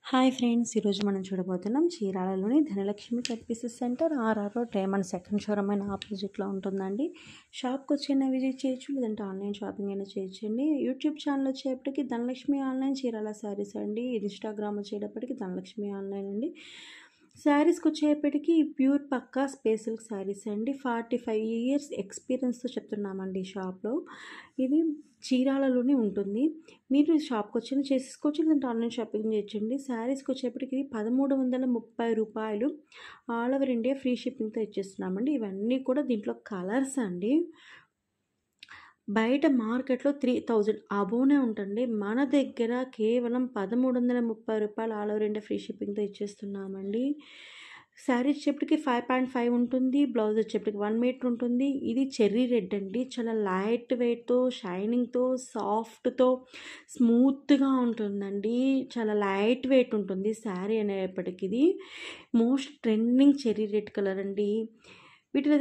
Hi friends, ఈరోజు మనం చూడబోతున్నాం చీరాలలోని Dhanalakshmi cut pieces centre RR road diamond second showroom అయిన ఆపోజిట్లో ఉంటుందండి. షాప్కి వచ్చిన విజిట్ చేయొచ్చు, లేదంటే ఆన్లైన్ షాపింగ్ అయినా చేయొచ్చండి. యూట్యూబ్ ఛానల్ వచ్చేటప్పటికి ధనలక్ష్మి ఆన్లైన్ చీరాల శారీస్ అండి. ఇన్స్టాగ్రామ్ వచ్చేటప్పటికి ధనలక్ష్మి ఆన్లైన్ అండి. శారీస్కి వచ్చేటప్పటికి ప్యూర్ పక్కా స్పేసిల్ శారీస్ అండి. 45 years ఎక్స్పీరియన్స్తో చెప్తున్నామండి షాప్లో. ఇది చీరాలలోనే ఉంటుంది. మీరు షాప్కి వచ్చిన చేసేసుకోవచ్చు, లేదంటే ఆన్లైన్ షాపింగ్ చేయొచ్చండి. శారీస్కి వచ్చేప్పటికి 1330 రూపాయలు ఆల్ ఓవర్ ఇండియా ఫ్రీ షిప్పింగ్తో ఇచ్చేస్తున్నామండి. ఇవన్నీ కూడా దీంట్లో కలర్స్ అండి. బయట మార్కెట్లో 3000 అబోనే ఉంటుంది. మన దగ్గర కేవలం 1330 రూపాయలు ఆల్ ఓవర్ ఇండియా ఫ్రీ షిప్పింగ్తో ఇచ్చేస్తున్నామండి. శారీ వచ్చేప్పటికి 5.5 ఉంటుంది. బ్లౌజ్ వచ్చేప్పటికి 1 మీటర్ ఉంటుంది. ఇది చెర్రీ రెడ్ అండి. చాలా లైట్ వెయిట్తో, షైనింగ్తో, సాఫ్ట్తో, స్మూత్గా ఉంటుందండి. చాలా లైట్ వెయిట్ ఉంటుంది శారీ అనేప్పటికి. ఇది most trending cherry red colour అండి. వీటిలో